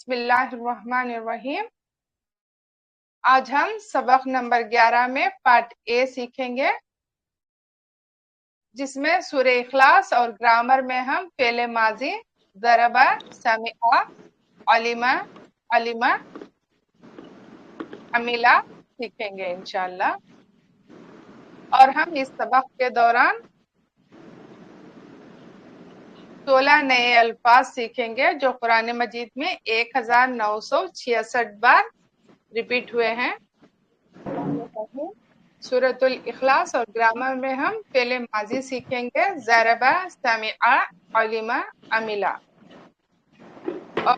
بسم اللہ الرحمن الرحیم۔ آج ہم سبق نمبر 11 میں پارٹ اے سیکھیں گے، جس میں سورہ اخلاص اور گرامر میں ہم فعل ماضی ضربہ، سمعہ، علمہ، علمہ، عملہ سیکھیں گے انشاءاللہ۔ اور ہم اس سبق کے دوران 16 نئے الفاظ سیکھیں گے جو قرآن مجید میں 1966 بار ریپیٹ ہوئے ہیں۔ سورۃ الاخلاص اور گرامر میں ہم فعل ماضی سیکھیں گے، ضربہ، سمعہ، علمہ، عملہ۔ اور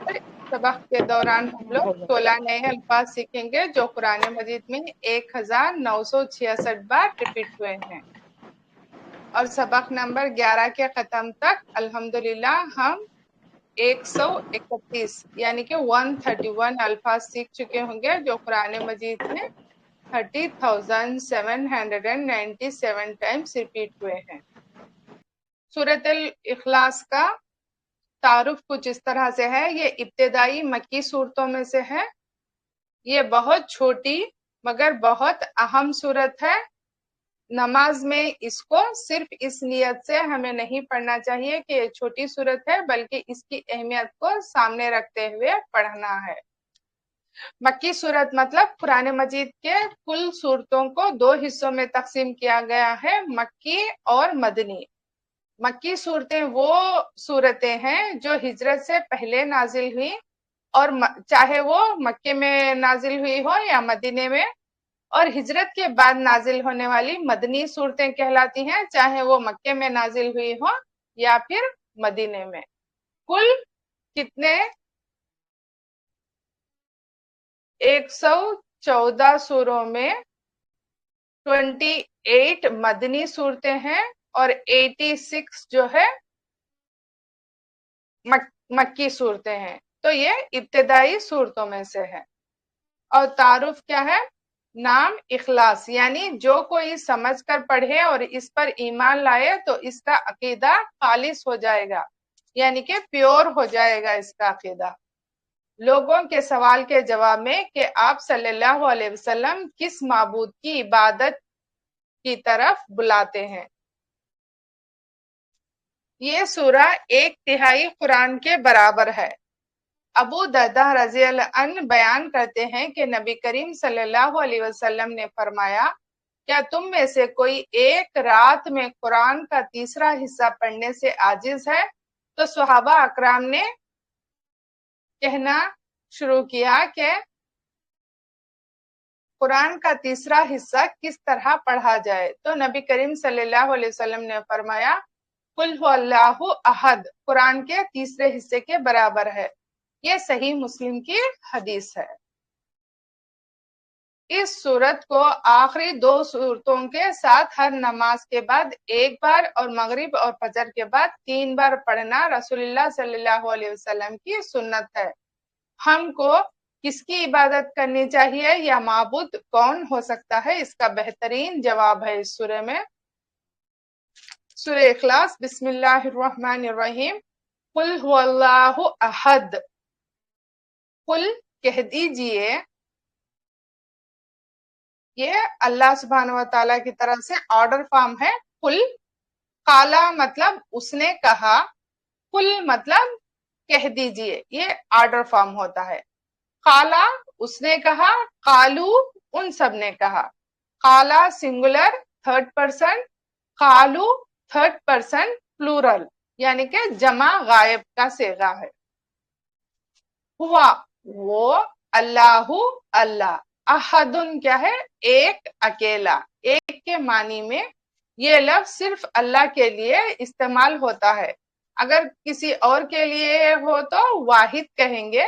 سبق کے دوران ہم لوگ 16 نئے الفاظ سیکھیں گے جو قرآن مجید میں 1966 بار ریپیٹ ہوئے ہیں۔ اور سبق نمبر 11 کے ختم تک الحمدللہ ہم 131 یعنی کہ 131 الفاظ سیکھ چکے ہوں گے جو قرآن مجید میں 30,797 ٹائمز ریپیٹ ہوئے ہیں۔ سورۃ الاخلاص کا تعارف کچھ اس طرح سے ہے، یہ ابتدائی مکی صورتوں میں سے ہے۔ یہ بہت چھوٹی مگر بہت اہم صورت ہے۔ نماز میں اس کو صرف اس نیت سے ہمیں نہیں پڑھنا چاہیے کہ یہ چھوٹی صورت ہے، بلکہ اس کی اہمیت کو سامنے رکھتے ہوئے پڑھنا ہے۔ مکی صورت مطلب قرآن مجید کے کل صورتوں کو 2 حصوں میں تقسیم کیا گیا ہے، مکی اور مدنی۔ مکی صورتیں وہ صورتیں ہیں جو ہجرت سے پہلے نازل ہوئی، اور چاہے وہ مکے میں نازل ہوئی ہو یا مدینے میں، اور ہجرت کے بعد نازل ہونے والی مدنی صورتیں کہلاتی ہیں، چاہے وہ مکے میں نازل ہوئی ہو یا پھر مدینے میں۔ کل کتنے 114 سوروں میں 28 مدنی صورتیں ہیں اور 86 جو ہے مکی صورتیں ہیں، تو یہ ابتدائی صورتوں میں سے ہے۔ اور تعارف کیا ہے؟ نام اخلاص، یعنی جو کوئی سمجھ کر پڑھے اور اس پر ایمان لائے تو اس کا عقیدہ خالص ہو جائے گا، یعنی کہ پیور ہو جائے گا اس کا عقیدہ۔ لوگوں کے سوال کے جواب میں کہ آپ صلی اللہ علیہ وسلم کس معبود کی عبادت کی طرف بلاتے ہیں۔ یہ سورہ 1/3 قرآن کے برابر ہے۔ ابو درداء رضی اللہ عنہ بیان کرتے ہیں کہ نبی کریم صلی اللہ علیہ وسلم نے فرمایا، کیا تم میں سے کوئی ایک رات میں قرآن کا تیسرا حصہ پڑھنے سے عاجز ہے؟ تو صحابہ اکرام نے کہنا شروع کیا کہ قرآن کا تیسرا حصہ کس طرح پڑھا جائے؟ تو نبی کریم صلی اللہ علیہ وسلم نے فرمایا، قل هو اللہ احد قرآن کے تیسرے حصے کے برابر ہے۔ یہ صحیح مسلم کی حدیث ہے۔ اس صورت کو آخری 2 صورتوں کے ساتھ ہر نماز کے بعد 1 بار اور مغرب اور فجر کے بعد 3 بار پڑھنا رسول اللہ صلی اللہ علیہ وسلم کی سنت ہے۔ ہم کو کس کی عبادت کرنی چاہیے یا معبود کون ہو سکتا ہے؟ اس کا بہترین جواب ہے اس سورہ میں۔ سورہ اخلاص، بسم اللہ الرحمن الرحیم۔ قل هو اللہ احد، قل کہہ دیجئے، یہ اللہ سبحانہ و تعالیٰ کی طرف سے آرڈر فارم ہے۔ قل، قالا مطلب اس نے کہا، قل مطلب کہہ دیجئے، یہ آرڈر فارم ہوتا ہے۔ قالا اس نے کہا، قالو ان سب نے کہا۔ قالا سنگولر 3rd پرسن، قالو 3rd پرسن پلورل، یعنی کہ جمع غائب کا صیغہ ہے۔ ہوا وہ، اللہ اللہ، احدن کیا ہے؟ ایک، اکیلا، ایک کے معنی میں یہ لفظ صرف اللہ کے لیے استعمال ہوتا ہے۔ اگر کسی اور کے لیے ہو تو واحد کہیں گے،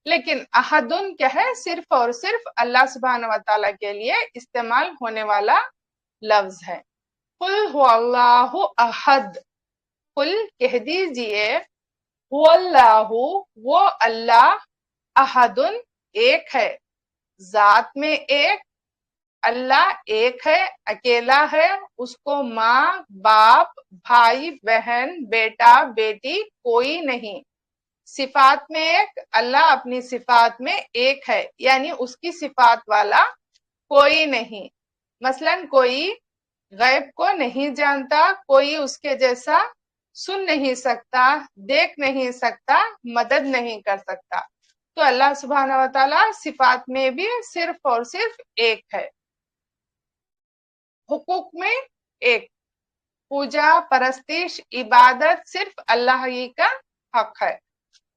لیکن احدن کیا ہے؟ صرف اور صرف اللہ سبحانہ و تعالیٰ کے لیے استعمال ہونے والا لفظ ہے۔ قل هو اللہ احد، قل کہہ دیجئے، هو اللہ وہ اللہ، احدن ایک ہے، ذات میں ایک، اللہ ایک ہے، اکیلا ہے، اس کو ماں، باپ، بھائی، بہن، بیٹا، بیٹی کوئی نہیں۔ صفات میں ایک، اللہ اپنی صفات میں ایک ہے، یعنی اس کی صفات والا کوئی نہیں. مثلاً کوئی غیب کو نہیں جانتا، کوئی اس کے جیسا سن نہیں سکتا، دیکھ نہیں سکتا، مدد نہیں کر سکتا. تو اللہ سبحانہ و تعالی صفات میں بھی صرف اور صرف ایک ہے. حقوق میں ایک، پوجا، پرستش، عبادت صرف اللہ ہی کا حق ہے.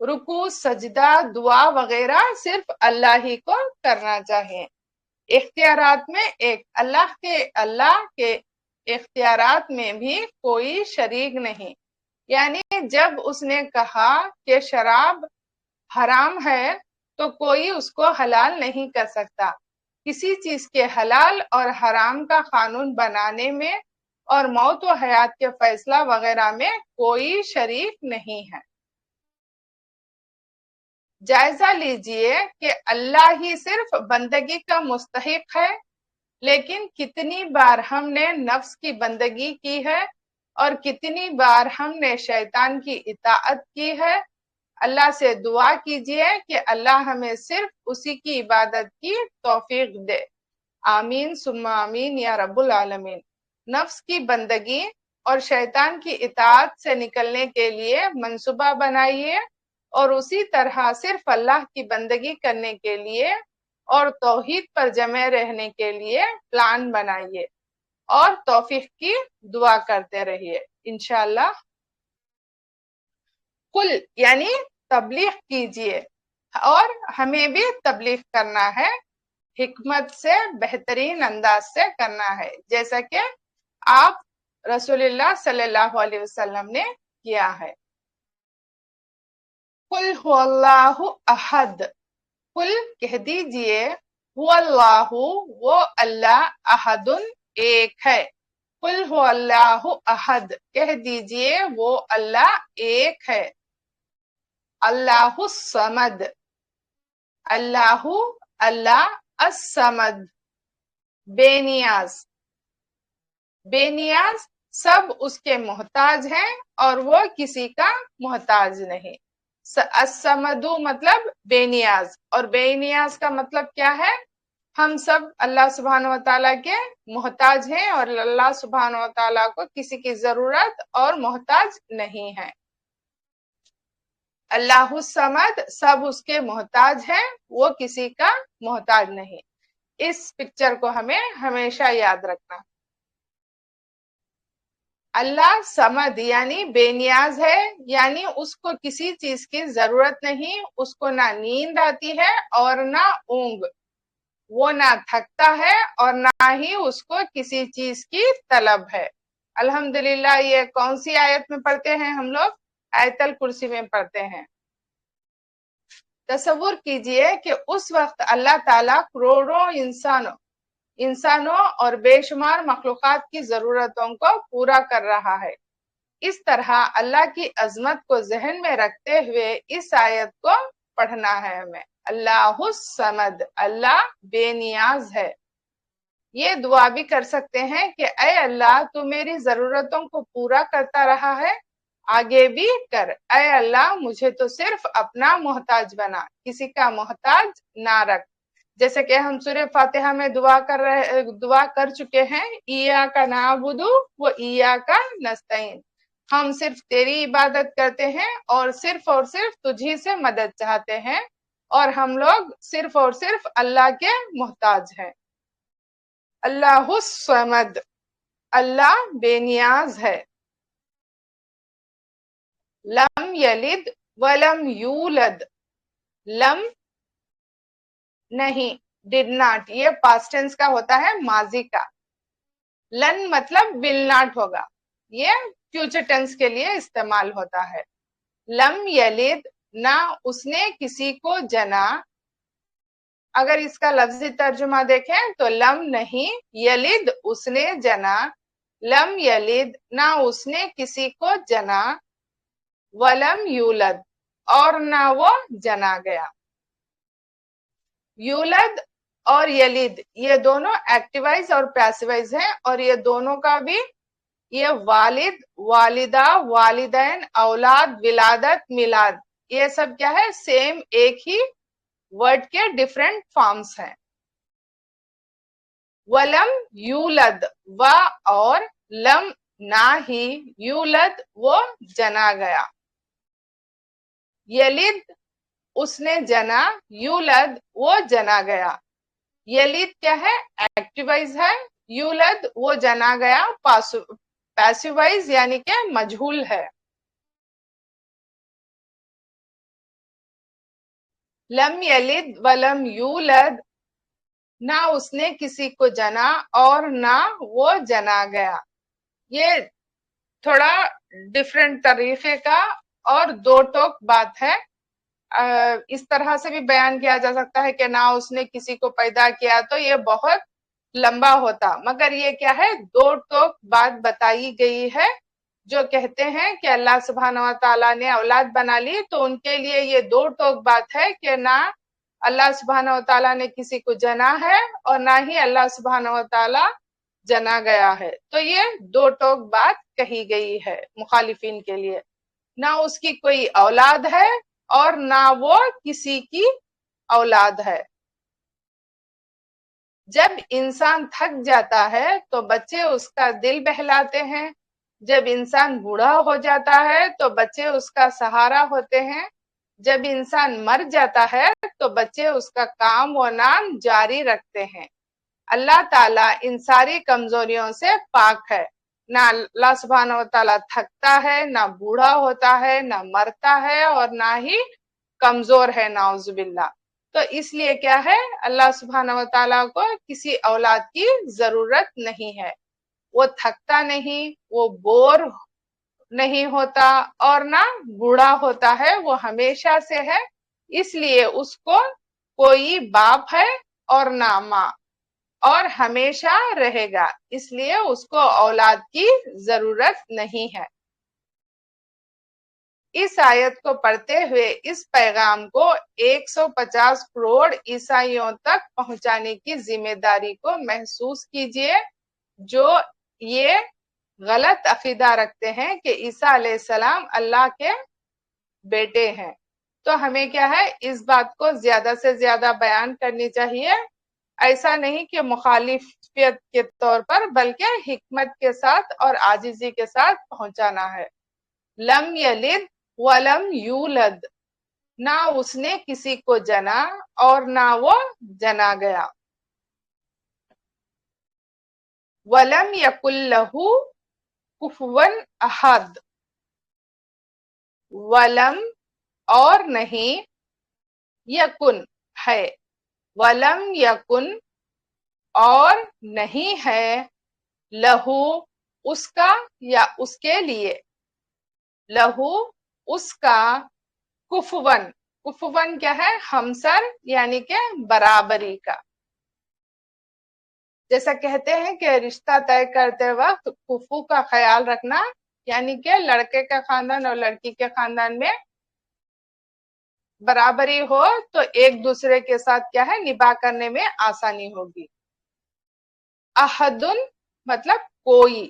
رکوع، سجدہ، دعا وغیرہ صرف اللہ ہی کو کرنا چاہیے. اختیارات میں ایک، اللہ کے اختیارات میں بھی کوئی شریک نہیں. یعنی جب اس نے کہا کہ شراب حرام ہے تو کوئی اس کو حلال نہیں کر سکتا. کسی چیز کے حلال اور حرام کا قانون بنانے میں اور موت و حیات کے فیصلہ وغیرہ میں کوئی شریک نہیں ہے. جائزہ لیجئے کہ اللہ ہی صرف بندگی کا مستحق ہے، لیکن کتنی بار ہم نے نفس کی بندگی کی ہے اور کتنی بار ہم نے شیطان کی اطاعت کی ہے. اللہ سے دعا کیجئے کہ اللہ ہمیں صرف اسی کی عبادت کی توفیق دے. آمین ثم آمین یا رب العالمین. نفس کی بندگی اور شیطان کی اطاعت سے نکلنے کے لیے منصوبہ بنائیے اور اسی طرح صرف اللہ کی بندگی کرنے کے لیے اور توحید پر جمع رہنے کے لیے پلان بنائیے اور توفیق کی دعا کرتے رہیے انشاءاللہ. کل یعنی تبلیغ کیجئے، اور ہمیں بھی تبلیغ کرنا ہے، حکمت سے، بہترین انداز سے کرنا ہے، جیسا کہ آپ رسول اللہ صلی اللہ علیہ وسلم نے کیا ہے. قل هو اللہ احد، قل کہہ دیجئے، هو اللہ وہ اللہ، احد ایک ہے. قل هو اللہ احد کہہ دیجئے وہ اللہ ایک ہے. اللہ الصمد، اللہ الصمد بے نیاز، بے نیاز، سب اس کے محتاج ہیں اور وہ کسی کا محتاج نہیں. الصمد مطلب بے نیاز، اور بے نیاز کا مطلب کیا ہے؟ ہم سب اللہ سبحانہ و تعالیٰ کے محتاج ہیں اور اللہ سبحانہ و تعالیٰ کو کسی کی ضرورت اور محتاج نہیں ہے. اللہ الصمد، سب اس کے محتاج ہیں، وہ کسی کا محتاج نہیں. اس پکچر کو ہمیں ہمیشہ یاد رکھنا. اللہ صمد یعنی بے نیاز ہے، یعنی اس کو کسی چیز کی ضرورت نہیں، اس کو نہ نیند آتی ہے اور نہ اونگ، وہ نہ تھکتا ہے اور نہ ہی اس کو کسی چیز کی طلب ہے. الحمدللہ یہ کون سی آیت میں پڑھتے ہیں ہم لوگ؟ آیت الکرسی میں پڑھتے ہیں. تصور کیجئے کہ اس وقت اللہ تعالیٰ کروڑوں انسانوں اور بے شمار مخلوقات کی ضرورتوں کو پورا کر رہا ہے. اس طرح اللہ کی عظمت کو ذہن میں رکھتے ہوئے اس آیت کو پڑھنا ہے ہمیں. اللہ الصمد، اللہ بے نیاز ہے. یہ دعا بھی کر سکتے ہیں کہ اے اللہ تو میری ضرورتوں کو پورا کرتا رہا ہے، آگے بھی کر. اے اللہ مجھے تو صرف اپنا محتاج بنا، کسی کا محتاج نہ رکھ. جیسے کہ ہم سورہ فاتحہ میں دعا کر چکے ہیں، ایاک نعبد و ایاک نستعین، ہم صرف تیری عبادت کرتے ہیں اور صرف تجھی سے مدد چاہتے ہیں، اور ہم لوگ صرف اور صرف اللہ کے محتاج ہیں. اللہ الصمد، اللہ بے نیاز ہے. لم یلد ولم یولد، لم نہیں، did not، یہ past tense کا ہوتا ہے، ماضی کا. لن مطلب will not ہوگا، یہ future tense کے لیے استعمال ہوتا ہے. لم یلد، نہ اس نے کسی کو جنا. اگر اس کا لفظی ترجمہ دیکھیں تو لم نہیں، یلد اس نے جنا. لم یلد، نہ اس نے کسی کو جنا. ولم یولد، اور نہ وہ جنا گیا. یولد اور یلد یہ دونوں ایکٹیوائز اور پیسیوائز ہیں، اور یہ دونوں کا بھی یہ والد، والدہ، والدین، اولاد، ولادت، میلاد، یہ سب کیا ہے؟ سیم ایک ہی ورڈ کے ڈفرینٹ فارمز ہیں. ولم یولد، و اور لم نہ ہی، یولد وہ جنا گیا. یلد اس نے جنا، یولد وہ جنا گیا. یلد کیا ہے؟ ایکٹیو وائز ہے. یولد وہ جنا گیا پیسو وائز یعنی کہ مجہول ہے. لم یلد ولم یولد، نہ اس نے کسی کو جنا اور نہ وہ جنا گیا. یہ تھوڑا ڈفرینٹ طریقے کا اور دو ٹوک بات ہے. اس طرح سے بھی بیان کیا جا سکتا ہے کہ نہ اس نے کسی کو پیدا کیا، تو یہ بہت لمبا ہوتا. مگر یہ کیا ہے؟ دو ٹوک بات بتائی گئی ہے. جو کہتے ہیں کہ اللہ سبحانہ و تعالیٰ نے اولاد بنا لی، تو ان کے لیے یہ دو ٹوک بات ہے کہ نہ اللہ سبحانہ و تعالیٰ نے کسی کو جنا ہے اور نہ ہی اللہ سبحانہ و تعالیٰ جنا گیا ہے. تو یہ دو ٹوک بات کہی گئی ہے مخالفین کے لیے. نہ اس کی کوئی اولاد ہے اور نہ وہ کسی کی اولاد ہے. جب انسان تھک جاتا ہے تو بچے اس کا دل بہلاتے ہیں. جب انسان بوڑھا ہو جاتا ہے تو بچے اس کا سہارا ہوتے ہیں. جب انسان مر جاتا ہے تو بچے اس کا کام و نام جاری رکھتے ہیں. اللہ تعالیٰ ان ساری کمزوریوں سے پاک ہے. نہ اللہ سبحانہ و تعالیٰ تھکتا ہے، نہ بوڑھا ہوتا ہے، نہ مرتا ہے اور نہ ہی کمزور ہے، نعوذ باللہ. تو اس لیے کیا ہے؟ اللہ سبحانہ و تعالیٰ کو کسی اولاد کی ضرورت نہیں ہے. وہ تھکتا نہیں، وہ بور نہیں ہوتا اور نہ بوڑھا ہوتا ہے، وہ ہمیشہ سے ہے. اس لیے اس کو کوئی باپ ہے اور نہ ماں، اور ہمیشہ رہے گا. اس لیے اس کو اولاد کی ضرورت نہیں ہے. اس آیت کو پڑھتے ہوئے اس پیغام کو 150 کروڑ عیسائیوں تک پہنچانے کی ذمہ داری کو محسوس کیجئے، جو یہ غلط عقیدہ رکھتے ہیں کہ عیسیٰ علیہ السلام اللہ کے بیٹے ہیں. تو ہمیں کیا ہے؟ اس بات کو زیادہ سے زیادہ بیان کرنی چاہیے. ایسا نہیں کہ مخالفت کے طور پر، بلکہ حکمت کے ساتھ اور عاجزی کے ساتھ پہنچانا ہے. لم یلد ولم یولد، نہ اس نے کسی کو جنا اور نہ وہ جنا گیا. ولم یکن لہ کفوا احد، ولم اور نہیں، یکن ہے، ولم یکن اور نہیں ہے، لہو اس کا یا اس کے لیے، لہو اس کا، کفون، کفون کیا ہے؟ ہمسر یعنی کہ برابری کا. جیسا کہتے ہیں کہ رشتہ طے کرتے وقت کفو کا خیال رکھنا، یعنی کہ لڑکے کا خاندان اور لڑکی کے خاندان میں برابری ہو تو ایک دوسرے کے ساتھ کیا ہے؟ نباہ کرنے میں آسانی ہوگی. احدن مطلب کوئی،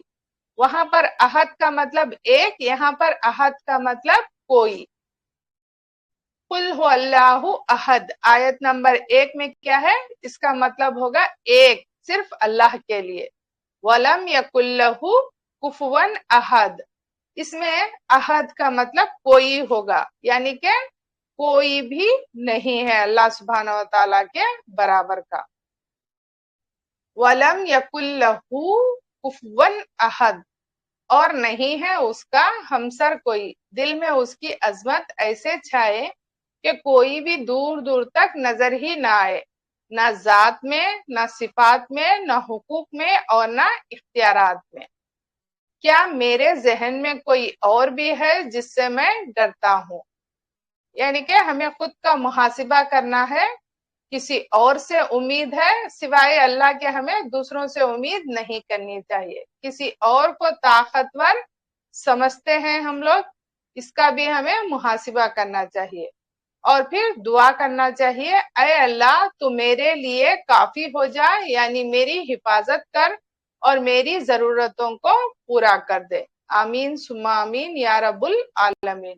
وہاں پر احد کا مطلب ایک، یہاں پر احد کا مطلب کوئی. قل هو اللہ احد، آیت نمبر 1 میں کیا ہے؟ اس کا مطلب ہوگا ایک، صرف اللہ کے لیے. ولم یکن لہ کفوا احد، اس میں احد کا مطلب کوئی ہوگا، یعنی کہ کوئی بھی نہیں ہے اللہ سبحانہ و تعالیٰ کے برابر کا. وَلَمْ يَكُنْ لَهُ كُفُوًا أَحَدٌ، اور نہیں ہے اس کا ہمسر کوئی. دل میں اس کی عظمت ایسے چھائے کہ کوئی بھی دور دور تک نظر ہی نہ آئے، نہ ذات میں، نہ صفات میں، نہ حقوق میں اور نہ اختیارات میں. کیا میرے ذہن میں کوئی اور بھی ہے جس سے میں ڈرتا ہوں؟ یعنی کہ ہمیں خود کا محاسبہ کرنا ہے. کسی اور سے امید ہے سوائے اللہ کے، ہمیں دوسروں سے امید نہیں کرنی چاہیے. کسی اور کو طاقتور سمجھتے ہیں ہم لوگ، اس کا بھی ہمیں محاسبہ کرنا چاہیے. اور پھر دعا کرنا چاہیے، اے اللہ تو میرے لیے کافی ہو جا، یعنی میری حفاظت کر اور میری ضرورتوں کو پورا کر دے. آمین ثم آمین یا رب العالمین.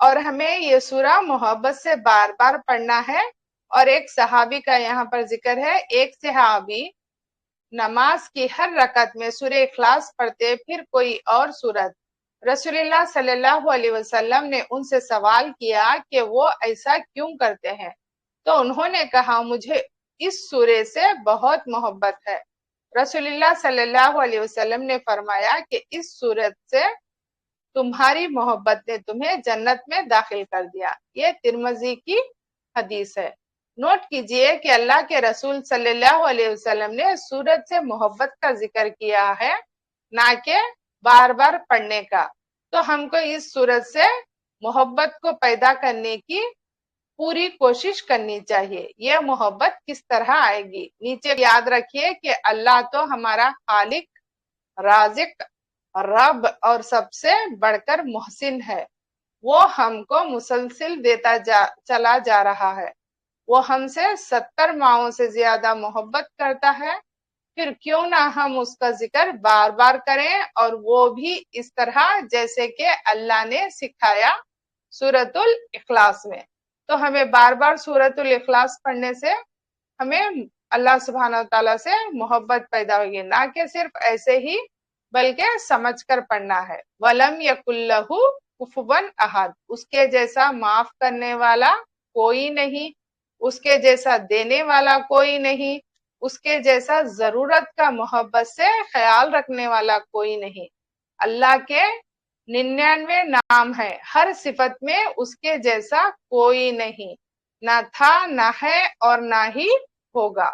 اور ہمیں یہ سورہ محبت سے بار بار پڑھنا ہے۔ اور ایک صحابی کا یہاں پر ذکر ہے، ایک صحابی نماز کی ہر رکعت میں سورہ اخلاص پڑھتے، پھر کوئی اور سورت۔ رسول اللہ صلی اللہ علیہ وسلم نے ان سے سوال کیا کہ وہ ایسا کیوں کرتے ہیں؟ تو انہوں نے کہا مجھے اس سورے سے بہت محبت ہے۔ رسول اللہ صلی اللہ علیہ وسلم نے فرمایا کہ اس سورت سے تمہاری محبت نے تمہیں جنت میں داخل کر دیا۔ یہ ترمذی کی حدیث ہے۔ نوٹ کیجئے کہ اللہ کے رسول صلی اللہ علیہ وسلم نے سورت سے محبت کا ذکر کیا ہے، نہ کہ بار بار پڑھنے کا۔ تو ہم کو اس سورت سے محبت کو پیدا کرنے کی پوری کوشش کرنی چاہیے۔ یہ محبت کس طرح آئے گی؟ نیچے یاد رکھیے کہ اللہ تو ہمارا خالق، رازق، رب اور سب سے بڑھ کر محسن ہے۔ وہ ہم کو مسلسل دیتا چلا جا رہا ہے۔ وہ ہم سے 70 ماؤں سے زیادہ محبت کرتا ہے، پھر کیوں نہ ہم اس کا ذکر بار بار کریں، اور وہ بھی اس طرح جیسے کہ اللہ نے سکھایا سورۃ الاخلاص میں۔ تو ہمیں بار بار سورۃ الاخلاص پڑھنے سے ہمیں اللہ سبحانہ وتعالیٰ سے محبت پیدا ہوگی، نہ کہ صرف ایسے ہی بلکہ سمجھ کر پڑھنا ہے۔ وَلَمْ يَكُنْ لَهُ كُفُوًا أَحَدٌ، اس کے جیسا معاف کرنے والا کوئی نہیں، اس کے جیسا دینے والا کوئی نہیں، اس کے جیسا ضرورت کا محبت سے خیال رکھنے والا کوئی نہیں۔ اللہ کے 99 نام ہے، ہر صفت میں اس کے جیسا کوئی نہیں، نہ تھا، نہ ہے اور نہ ہی ہوگا۔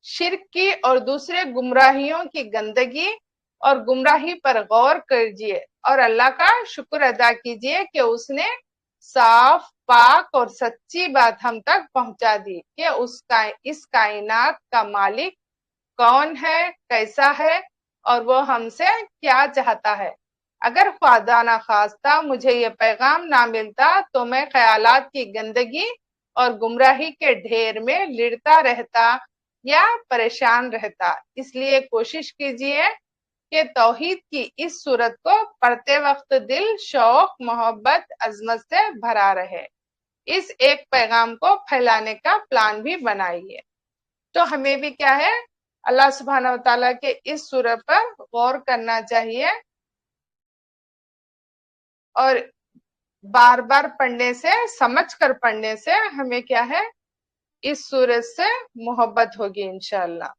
شرک کی اور دوسرے گمراہیوں کی گندگی اور گمراہی پر غور کیجیے اور اللہ کا شکر ادا کیجیے کہ اس نے صاف، پاک اور سچی بات ہم تک پہنچا دی کہ اس کائنات کا مالک کون ہے، کیسا ہے، اور وہ ہم سے کیا چاہتا ہے۔ اگر خدا نہ خواستہ مجھے یہ پیغام نہ ملتا تو میں خیالات کی گندگی اور گمراہی کے ڈھیر میں لڑتا رہتا یا پریشان رہتا۔ اس لیے کوشش کیجیے کہ توحید کی اس صورت کو پڑھتے وقت دل شوق، محبت، عظمت سے بھرا رہے۔ اس ایک پیغام کو پھیلانے کا پلان بھی بنائیے۔ تو ہمیں بھی کیا ہے، اللہ سبحانہ وتعالیٰ کے اس سورت پر غور کرنا چاہیے، اور بار بار پڑھنے سے، سمجھ کر پڑھنے سے ہمیں کیا ہے، اس سورت سے محبت ہوگی انشاءاللہ۔